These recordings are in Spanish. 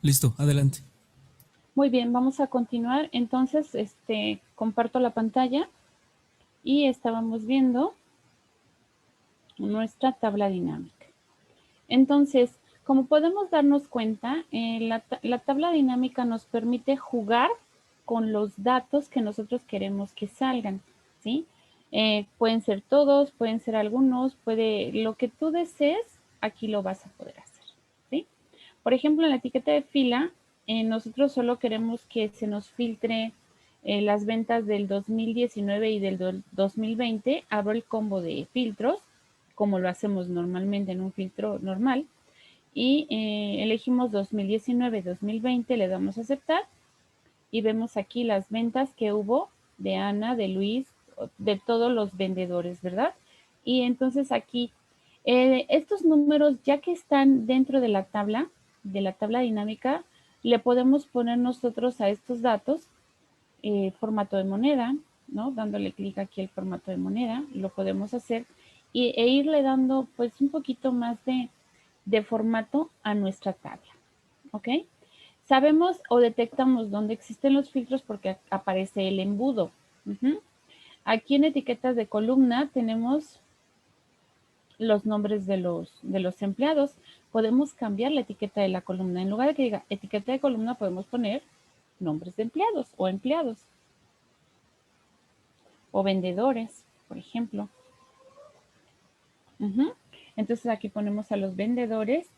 Listo, adelante. Muy bien, vamos a continuar. Entonces, comparto la pantalla y estábamos viendo nuestra tabla dinámica. Entonces, como podemos darnos cuenta, la tabla dinámica nos permite jugar con los datos que nosotros queremos que salgan, ¿sí? Pueden ser todos, pueden ser algunos, lo que tú desees, aquí lo vas a poder hacer, ¿sí? Por ejemplo, en la etiqueta de fila, nosotros solo queremos que se nos filtre las ventas del 2019 y del 2020. Abro el combo de filtros, como lo hacemos normalmente en un filtro normal, y elegimos 2019-2020, le damos a aceptar y vemos aquí las ventas que hubo de Ana, de Luis, de todos los vendedores, ¿verdad? Y entonces aquí, estos números ya que están dentro de la tabla dinámica, le podemos poner nosotros a estos datos formato de moneda, ¿no? Dándole clic aquí al formato de moneda, lo podemos hacer e irle dando pues un poquito más de formato a nuestra tabla, ¿ok? Sabemos o detectamos dónde existen los filtros porque aparece el embudo. Aquí en etiquetas de columna tenemos los nombres de los empleados. Podemos cambiar la etiqueta de la columna. En lugar de que diga etiqueta de columna, podemos poner nombres de empleados o empleados o vendedores, por ejemplo. Entonces aquí ponemos a los vendedores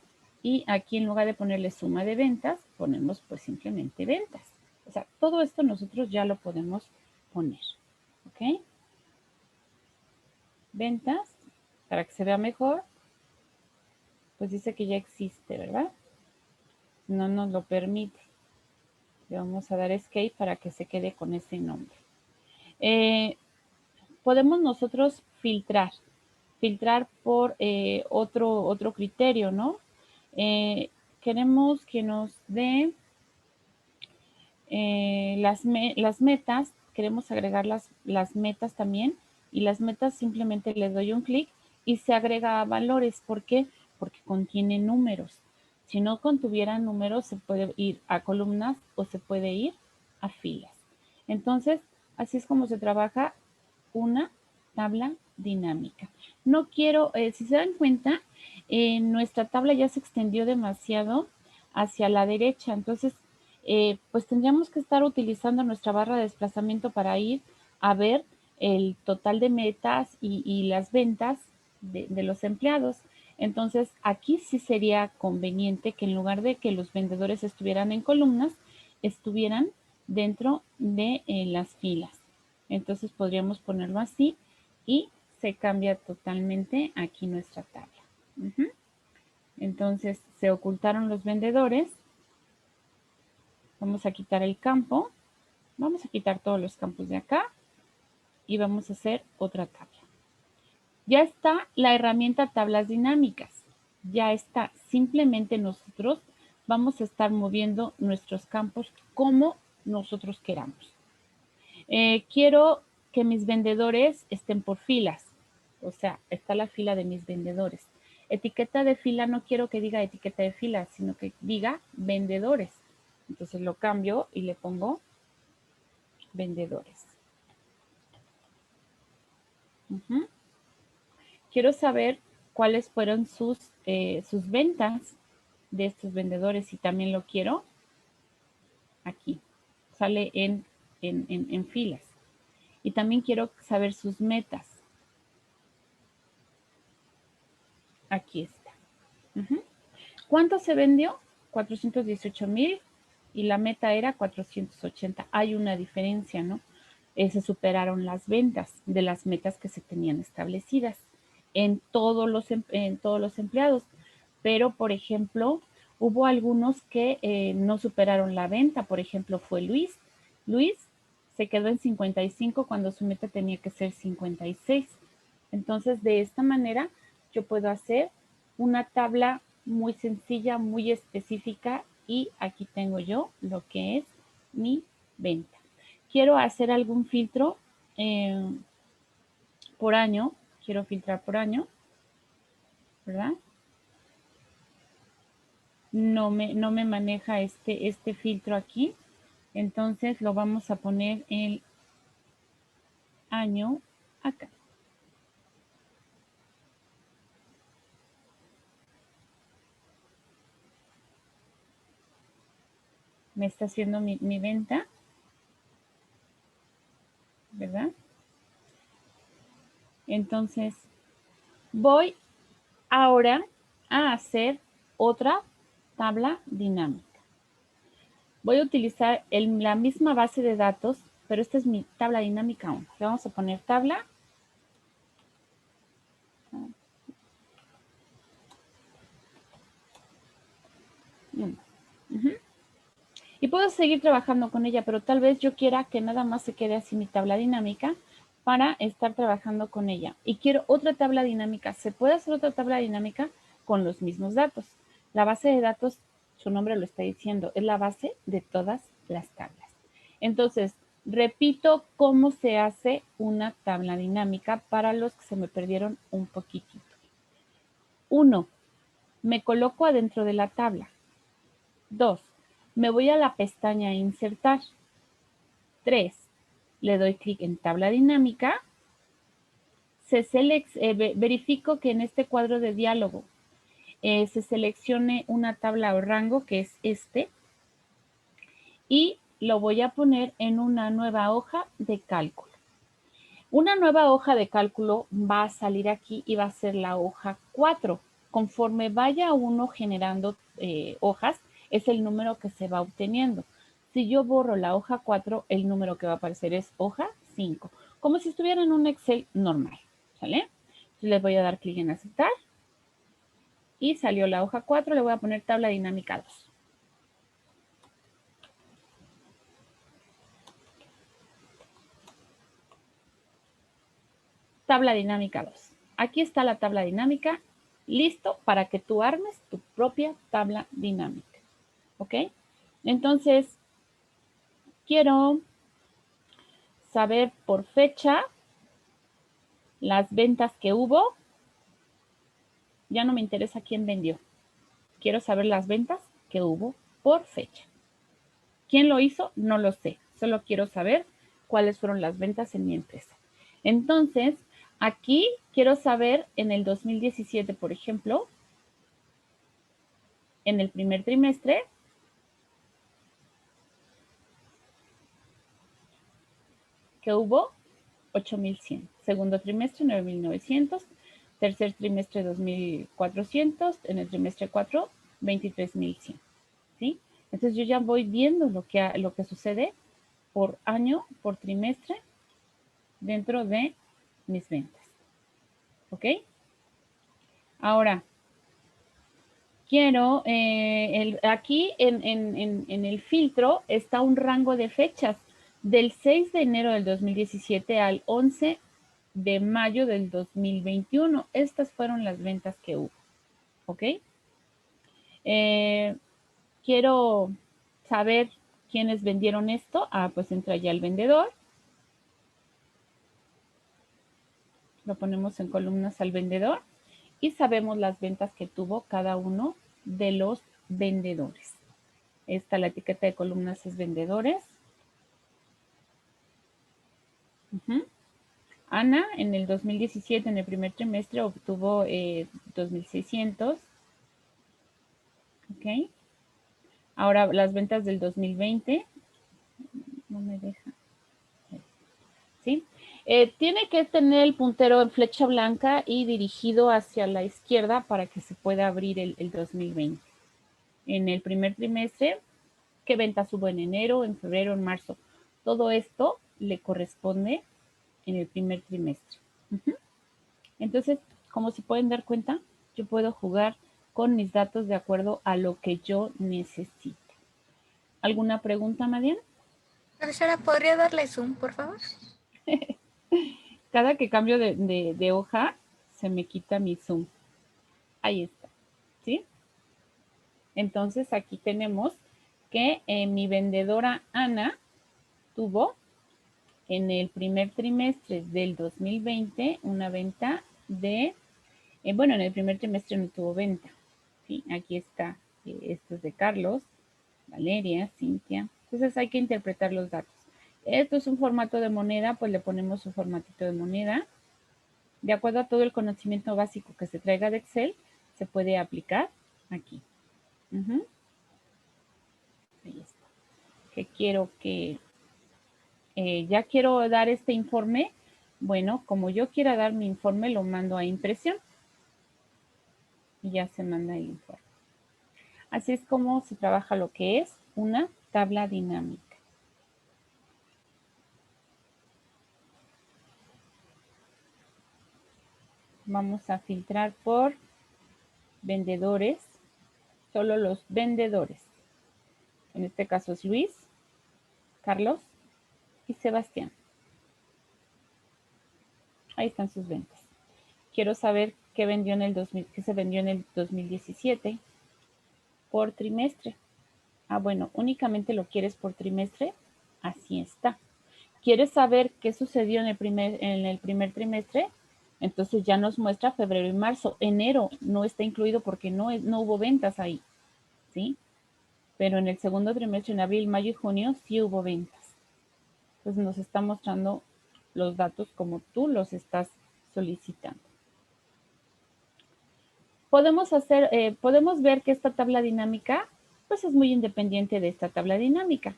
y aquí en lugar de ponerle suma de ventas, ponemos pues simplemente ventas. O sea, todo esto nosotros ya lo podemos poner. ¿Ok? Ventas, para que se vea mejor, pues dice que ya existe, ¿verdad? No nos lo permite. Le vamos a dar escape para que se quede con ese nombre. Podemos nosotros filtrar por otro criterio, ¿no? Queremos que nos dé las metas, queremos agregar las metas también, y las metas simplemente le doy un clic y se agrega a valores. ¿Por qué? Porque contiene números. Si no contuviera números, se puede ir a columnas o se puede ir a filas. Entonces, así es como se trabaja una tabla dinámica. No quiero, si se dan cuenta, nuestra tabla ya se extendió demasiado hacia la derecha. Entonces, pues tendríamos que estar utilizando nuestra barra de desplazamiento para ir a ver el total de metas y las ventas de los empleados. Entonces, aquí sí sería conveniente que en lugar de que los vendedores estuvieran en columnas, estuvieran dentro de las filas. Entonces podríamos ponerlo así y se cambia totalmente aquí nuestra tabla. Entonces se ocultaron los vendedores. Vamos a quitar el campo. Vamos a quitar todos los campos de acá y vamos a hacer otra tabla. Ya está la herramienta tablas dinámicas. Ya está. Simplemente nosotros vamos a estar moviendo nuestros campos como nosotros queramos. Quiero que mis vendedores estén por filas. O sea, está la fila de mis vendedores. Etiqueta de fila no quiero que diga etiqueta de fila, sino que diga vendedores. Entonces lo cambio y le pongo vendedores. Quiero saber cuáles fueron sus ventas de estos vendedores y también lo quiero aquí. Sale en filas. Y también quiero saber sus metas. Aquí está. ¿Cuánto se vendió? 418,000 y la meta era 480. Hay una diferencia, ¿no? Se superaron las ventas de las metas que se tenían establecidas en todos los empleados. Pero, por ejemplo, hubo algunos que no superaron la venta. Por ejemplo, fue Luis. Luis se quedó en 55 cuando su meta tenía que ser 56. Entonces, de esta manera, yo puedo hacer una tabla muy sencilla, muy específica y aquí tengo yo lo que es mi venta. Quiero hacer algún filtro eh, por año, quiero filtrar por año, ¿verdad? no me maneja este filtro aquí. Entonces lo vamos a poner el año acá. Me está haciendo mi venta, ¿verdad? Entonces voy ahora a hacer otra tabla dinámica. Voy a utilizar la misma base de datos, pero esta es mi tabla dinámica 1. Le vamos a poner tabla. Y puedo seguir trabajando con ella, pero tal vez yo quiera que nada más se quede así mi tabla dinámica para estar trabajando con ella. Y quiero otra tabla dinámica. Se puede hacer otra tabla dinámica con los mismos datos. La base de datos, su nombre lo está diciendo, es la base de todas las tablas. Entonces, repito cómo se hace una tabla dinámica para los que se me perdieron un poquitito. 1. Me coloco adentro de la tabla. 2. Me voy a la pestaña Insertar. 3. Le doy clic en Tabla Dinámica. Verifico que en este cuadro de diálogo se seleccione una tabla o rango, que es este, y lo voy a poner en una nueva hoja de cálculo. Una nueva hoja de cálculo va a salir aquí y va a ser la hoja 4. Conforme vaya uno generando hojas, es el número que se va obteniendo. Si yo borro la hoja 4, el número que va a aparecer es hoja 5, como si estuviera en un Excel normal, ¿sale? Entonces les voy a dar clic en aceptar y salió la hoja 4, le voy a poner tabla dinámica 2. Tabla dinámica 2. Aquí está la tabla dinámica, listo para que tú armes tu propia tabla dinámica. ¿Ok? Entonces, quiero saber por fecha las ventas que hubo. Ya no me interesa quién vendió. Quiero saber las ventas que hubo por fecha. ¿Quién lo hizo? No lo sé. Solo quiero saber cuáles fueron las ventas en mi empresa. Entonces, aquí quiero saber en el 2017, por ejemplo, en el primer trimestre, que hubo 8,100. Segundo trimestre, 9,900. Tercer trimestre, 2,400. En el trimestre 4, 23,100. ¿Sí? Entonces yo ya voy viendo lo que sucede por año, por trimestre, dentro de mis ventas. ¿Ok? Ahora, quiero, aquí en el filtro está un rango de fechas del 6 de enero del 2017 al 11 de mayo del 2021. Estas fueron las ventas que hubo. ¿Ok? Quiero saber quiénes vendieron esto. Pues entra ya el vendedor. Lo ponemos en columnas al vendedor y sabemos las ventas que tuvo cada uno de los vendedores. Esta, la etiqueta de columnas es vendedores. Ana, en el 2017, en el primer trimestre, obtuvo 2,600. Ok. Ahora, las ventas del 2020. No me deja. ¿Sí? Tiene que tener el puntero en flecha blanca y dirigido hacia la izquierda para que se pueda abrir el 2020. En el primer trimestre, ¿qué ventas hubo en enero, en febrero, en marzo? Todo esto le corresponde en el primer trimestre. Entonces, como se pueden dar cuenta, yo puedo jugar con mis datos de acuerdo a lo que yo necesite. ¿Alguna pregunta, Madian? Profesora, ¿podría darle zoom, por favor? Cada que cambio de hoja, se me quita mi zoom. Ahí está, ¿sí? Entonces, aquí tenemos que mi vendedora Ana tuvo en el primer trimestre del 2020 una venta de, bueno, en el primer trimestre no tuvo venta, ¿sí? Aquí está Esto es de Carlos, Valeria, Cintia. Entonces hay que interpretar los datos. Esto es un formato de moneda, pues le ponemos su formatito de moneda. De acuerdo a todo el conocimiento básico que se traiga de Excel, se puede aplicar aquí. Ahí está. Que quiero que ya quiero dar este informe. Bueno, como yo quiera dar mi informe, lo mando a impresión. Y ya se manda el informe. Así es como se trabaja lo que es una tabla dinámica. Vamos a filtrar por vendedores, solo los vendedores. En este caso es Luis, Carlos y Sebastián. Ahí están sus ventas. Quiero saber qué se vendió en el 2017 por trimestre. Ah, bueno, únicamente lo quieres por trimestre. Así está. ¿Quieres saber qué sucedió en el primer trimestre? Entonces ya nos muestra febrero y marzo. Enero no está incluido porque no hubo ventas ahí, ¿sí? Pero en el segundo trimestre, en abril, mayo y junio, sí hubo ventas. Entonces nos está mostrando los datos como tú los estás solicitando. Podemos ver que esta tabla dinámica pues es muy independiente de esta tabla dinámica.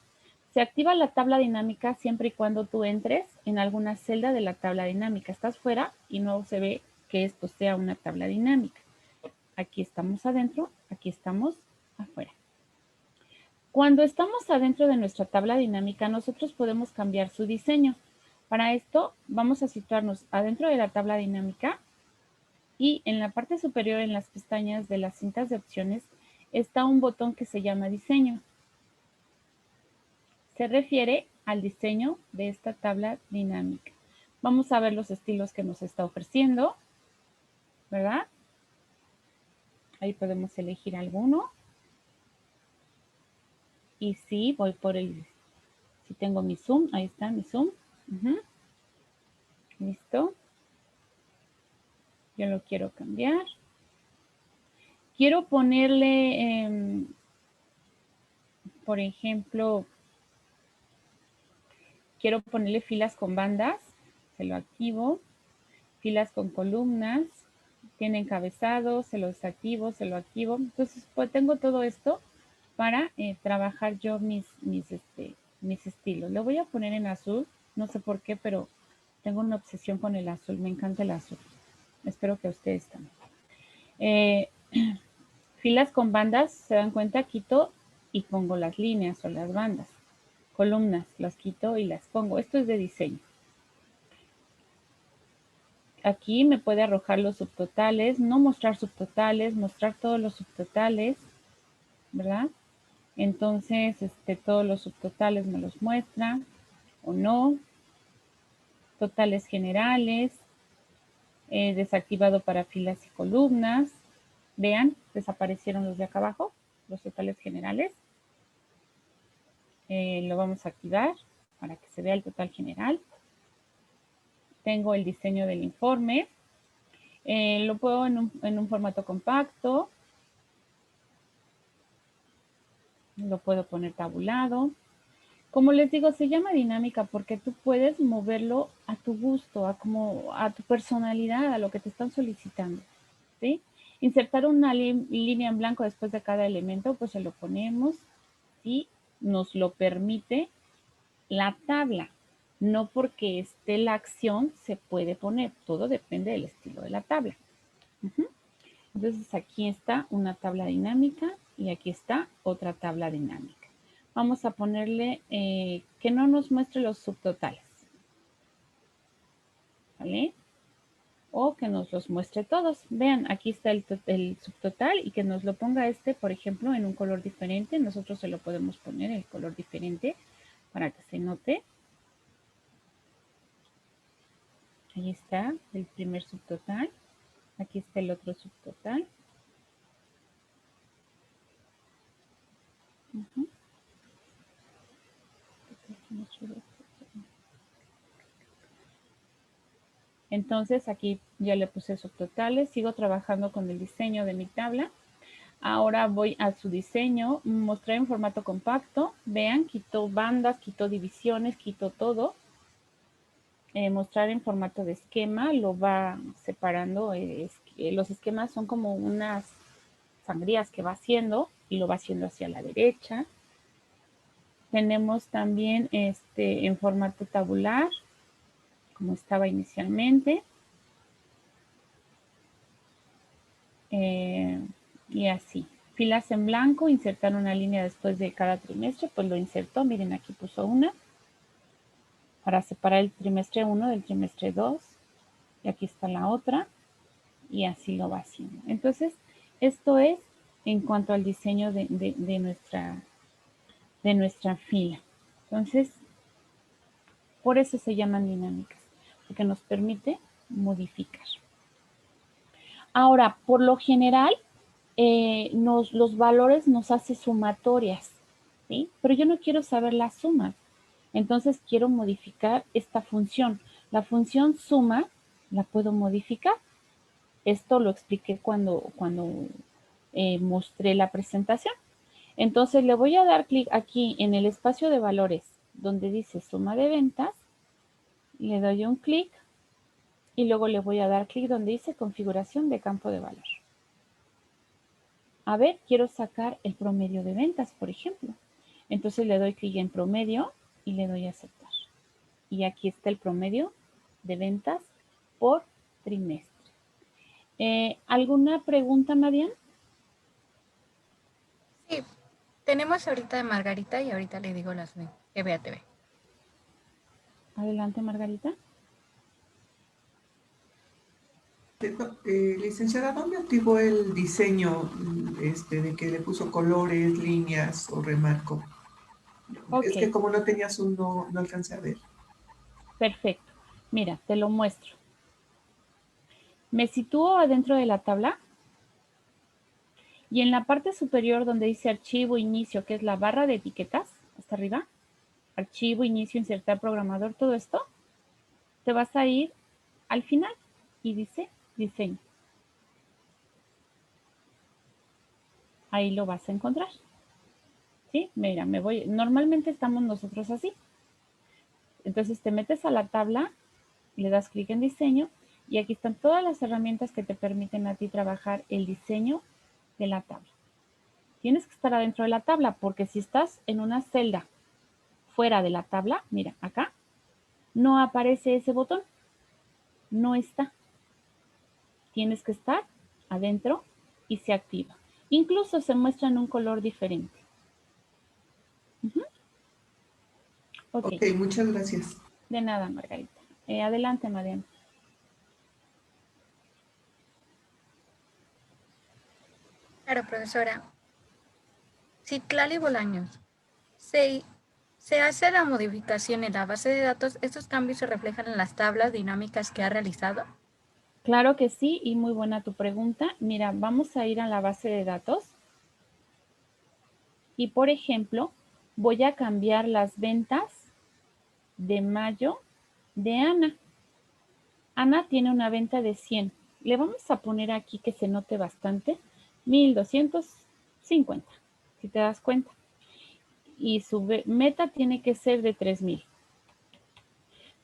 Se activa la tabla dinámica siempre y cuando tú entres en alguna celda de la tabla dinámica. Estás fuera y no se ve que esto sea una tabla dinámica. Aquí estamos adentro, aquí estamos afuera. Cuando estamos adentro de nuestra tabla dinámica, nosotros podemos cambiar su diseño. Para esto vamos a situarnos adentro de la tabla dinámica y en la parte superior, en las pestañas de las cintas de opciones, está un botón que se llama diseño. Se refiere al diseño de esta tabla dinámica. Vamos a ver los estilos que nos está ofreciendo, ¿verdad? Ahí podemos elegir alguno. Y sí, voy por si tengo mi zoom, ahí está mi zoom. Listo. Yo lo quiero cambiar. Quiero ponerle, por ejemplo, quiero ponerle filas con bandas. Se lo activo. Filas con columnas. Tiene encabezado, se lo desactivo, se lo activo. Entonces, pues tengo todo esto para trabajar yo mis estilos. Lo voy a poner en azul. No sé por qué, pero tengo una obsesión con el azul. Me encanta el azul. Espero que ustedes también. Filas con bandas, se dan cuenta, quito y pongo las líneas o las bandas. Columnas, las quito y las pongo. Esto es de diseño. Aquí me puede arrojar los subtotales, no mostrar subtotales, mostrar todos los subtotales, ¿verdad? Entonces, todos los subtotales me los muestra o no. Totales generales, desactivado para filas y columnas. Vean, desaparecieron los de acá abajo, los totales generales. Lo vamos a activar para que se vea el total general. Tengo el diseño del informe. Lo puedo en un formato compacto. Lo puedo poner tabulado. Como les digo, se llama dinámica porque tú puedes moverlo a tu gusto, a tu personalidad, a lo que te están solicitando, ¿sí? Insertar una línea en blanco después de cada elemento, pues se lo ponemos y nos lo permite la tabla. No porque esté la acción se puede poner, todo depende del estilo de la tabla. Entonces aquí está una tabla dinámica y aquí está otra tabla dinámica. Vamos a ponerle que no nos muestre los subtotales, ¿vale? O que nos los muestre todos. Vean, aquí está el subtotal y que nos lo ponga por ejemplo, en un color diferente. Nosotros se lo podemos poner el color diferente para que se note. Ahí está el primer subtotal. Aquí está el otro subtotal. Entonces aquí ya le puse subtotales. Sigo trabajando con el diseño de mi tabla. Ahora voy a su diseño, mostrar en formato compacto. Vean, quito bandas, quito divisiones, quito todo. Mostrar en formato de esquema, lo va separando. Los esquemas son como unas sangrías que va haciendo y lo va haciendo hacia la derecha. Tenemos también en formato tabular, como estaba inicialmente. Y así. Filas en blanco, insertar una línea después de cada trimestre, pues lo insertó. Miren, aquí puso una para separar el trimestre 1 del trimestre 2. Y aquí está la otra. Y así lo va haciendo. Entonces, esto es en cuanto al diseño de nuestra fila. Entonces, por eso se llaman dinámicas, porque nos permite modificar. Ahora, por lo general, los valores nos hace sumatorias, ¿sí? Pero yo no quiero saber las sumas. Entonces quiero modificar esta función. La función suma la puedo modificar. Esto lo expliqué cuando mostré la presentación. Entonces le voy a dar clic aquí en el espacio de valores donde dice suma de ventas. Le doy un clic y luego le voy a dar clic donde dice configuración de campo de valor. A ver, quiero sacar el promedio de ventas, por ejemplo. Entonces le doy clic en promedio y le doy a aceptar. Y aquí está el promedio de ventas por trimestre. ¿Alguna pregunta, Marian? Sí, tenemos ahorita de Margarita y ahorita le digo las de EBATV. Adelante, Margarita. Licenciada, ¿dónde activó el diseño de que le puso colores, líneas o remarco? Ok, Es que como no tenía Zoom, no alcancé a ver. perfecto. Mira, te lo muestro. Me sitúo adentro de la tabla y en la parte superior donde dice archivo, inicio, que es la barra de etiquetas, hasta arriba, archivo, inicio, insertar programador, todo esto, te vas a ir al final y dice diseño. Ahí lo vas a encontrar. ¿Sí? Mira, me voy. Normalmente estamos nosotros así. Entonces te metes a la tabla, le das clic en diseño y aquí están todas las herramientas que te permiten a ti trabajar el diseño de la tabla. Tienes que estar adentro de la tabla porque si estás en una celda fuera de la tabla, mira, acá no aparece ese botón. No está. Tienes que estar adentro y se activa. Incluso se muestra en un color diferente. Ok, Ok, muchas gracias. de nada, Margarita. Adelante, Mariana. Claro, profesora. Citlali Bolaños. Se hace la modificación en la base de datos. ¿Estos cambios se reflejan en las tablas dinámicas que ha realizado? Claro que sí, y muy buena tu pregunta. Mira, vamos a ir a la base de datos. Y por ejemplo, voy a cambiar las ventas de mayo de Ana. Ana tiene una venta de 100. Le vamos a poner aquí que se note bastante, 1250, si te das cuenta. Y su meta tiene que ser de 3000.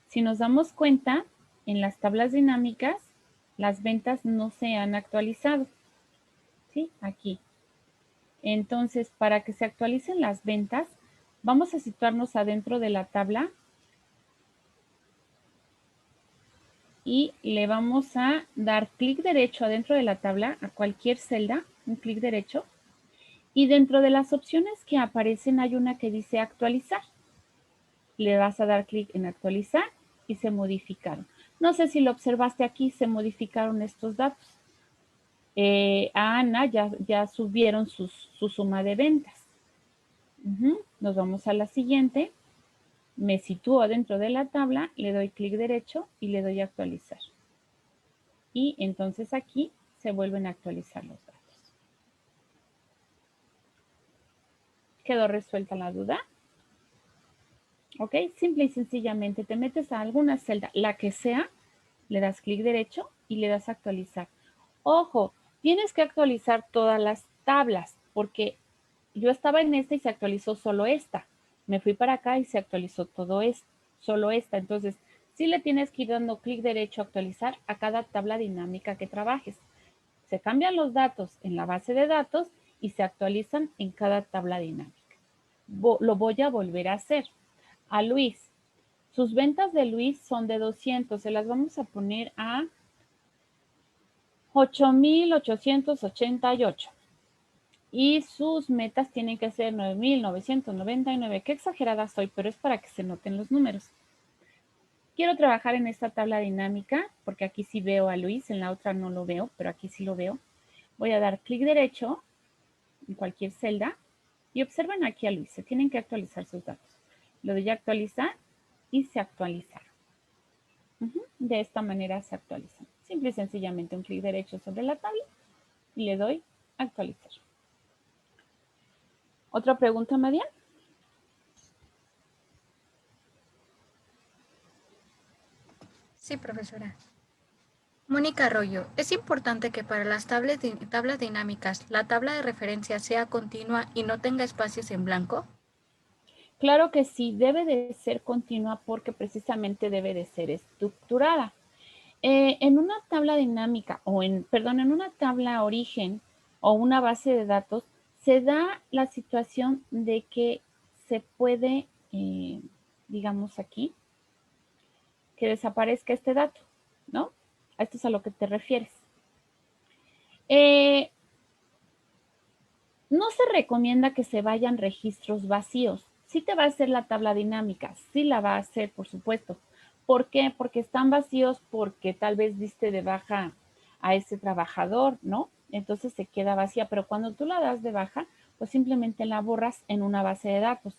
Si nos damos cuenta, en las tablas dinámicas, las ventas no se han actualizado. ¿Sí? Aquí. Entonces, para que se actualicen las ventas, vamos a situarnos adentro de la tabla y le vamos a dar clic derecho adentro de la tabla a cualquier celda, un clic derecho, y dentro de las opciones que aparecen hay una que dice actualizar. Le vas a dar clic en actualizar y se modificaron. No sé si lo observaste aquí, se modificaron estos datos. A Ana ya subieron su suma de ventas. Nos vamos a la siguiente. Me sitúo dentro de la tabla, le doy clic derecho y le doy a actualizar. Y entonces aquí se vuelven a actualizar los datos. ¿Quedó resuelta la duda? ¿Ok? Simple y sencillamente te metes a alguna celda, la que sea, le das clic derecho y le das a actualizar. Ojo, tienes que actualizar todas tablas, porque yo estaba en esta y se actualizó solo esta. Me fui para acá y se actualizó todo esto, solo esta. Entonces, sí le tienes que ir dando clic derecho a actualizar a cada tabla dinámica que trabajes. Se cambian los datos en la base de datos y se actualizan en cada tabla dinámica. Lo voy a volver a hacer. A Luis, sus ventas de Luis son de 200, se las vamos a poner a 8,888. Y sus metas tienen que ser 9,999. Qué exagerada soy, pero es para que se noten los números. Quiero trabajar en esta tabla dinámica, porque aquí sí veo a Luis, en la otra no lo veo, pero aquí sí lo veo. Voy a dar clic derecho en cualquier celda y observen aquí a Luis, se tienen que actualizar sus datos. Lo doy a actualizar y se actualizaron. De esta manera se actualizan. Simple y sencillamente un clic derecho sobre la tabla y le doy a actualizar. ¿Otra pregunta, Marian? Sí, profesora. Mónica Arroyo, es importante que para las tablas dinámicas la tabla de referencia sea continua y no tenga espacios en blanco. Claro que sí, debe de ser continua porque precisamente debe de ser estructurada. En una tabla dinámica en una tabla origen o una base de datos, se da la situación de que se puede, digamos aquí, que desaparezca este dato, ¿no? A esto es a lo que te refieres. No se recomienda que se vayan registros vacíos. Sí te va a hacer la tabla dinámica, sí la va a hacer, por supuesto. ¿Por qué? Porque están vacíos porque tal vez diste de baja a ese trabajador, ¿no? Entonces se queda vacía, pero cuando tú la das de baja, pues simplemente la borras en una base de datos.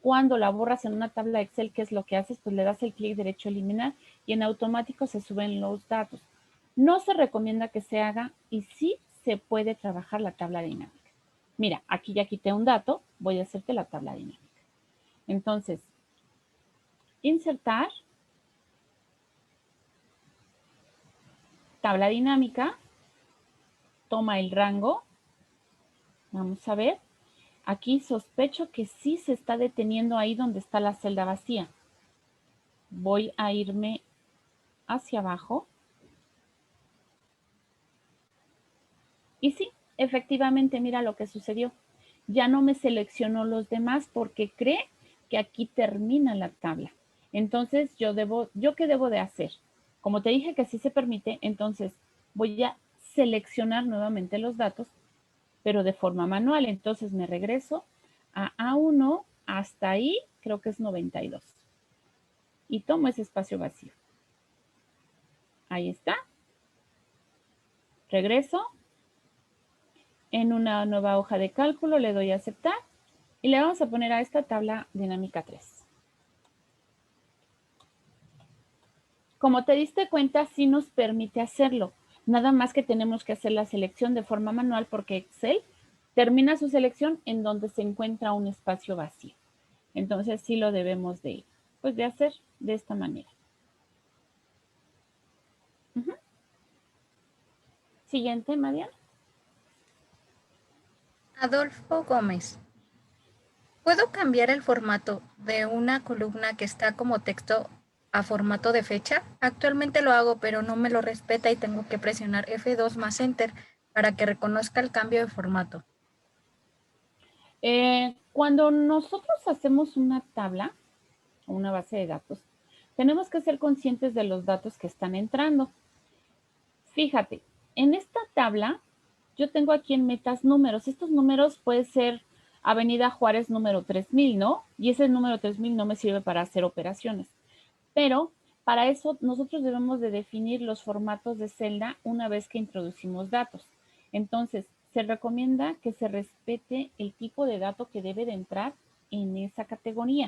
Cuando la borras en una tabla Excel, ¿qué es lo que haces? Pues le das el clic derecho a eliminar y en automático se suben los datos. No se recomienda que se haga y sí se puede trabajar la tabla dinámica. Mira, aquí ya quité un dato, voy a hacerte la tabla dinámica. Entonces, insertar, tabla dinámica, toma el rango, vamos a ver, aquí sospecho que sí se está deteniendo ahí donde está la celda vacía. Voy a irme hacia abajo. Y sí, efectivamente, mira lo que sucedió. Ya no me seleccionó los demás porque cree que aquí termina la tabla. Entonces, ¿yo qué debo de hacer? Como te dije que sí se permite, entonces voy a seleccionar nuevamente los datos, pero de forma manual. Entonces me regreso a A1 hasta ahí, creo que es 92. Y tomo ese espacio vacío. Ahí está. Regreso. En una nueva hoja de cálculo le doy a aceptar y le vamos a poner a esta tabla dinámica 3. Como te diste cuenta, sí nos permite hacerlo. Nada más que tenemos que hacer la selección de forma manual porque Excel termina su selección en donde se encuentra un espacio vacío. Entonces sí lo debemos de hacer de esta manera. Siguiente, Mariana. Adolfo Gómez. ¿Puedo cambiar el formato de una columna que está como texto a formato de fecha? Actualmente lo hago, pero no me lo respeta y tengo que presionar F2 más Enter para que reconozca el cambio de formato. Cuando nosotros hacemos una tabla o una base de datos, tenemos que ser conscientes de los datos que están entrando. Fíjate, en esta tabla yo tengo aquí en metas números. Estos números pueden ser Avenida Juárez número 3000, ¿no? Y ese número 3000 no me sirve para hacer operaciones. Pero para eso nosotros debemos de definir los formatos de celda una vez que introducimos datos. Entonces, se recomienda que se respete el tipo de dato que debe de entrar en esa categoría.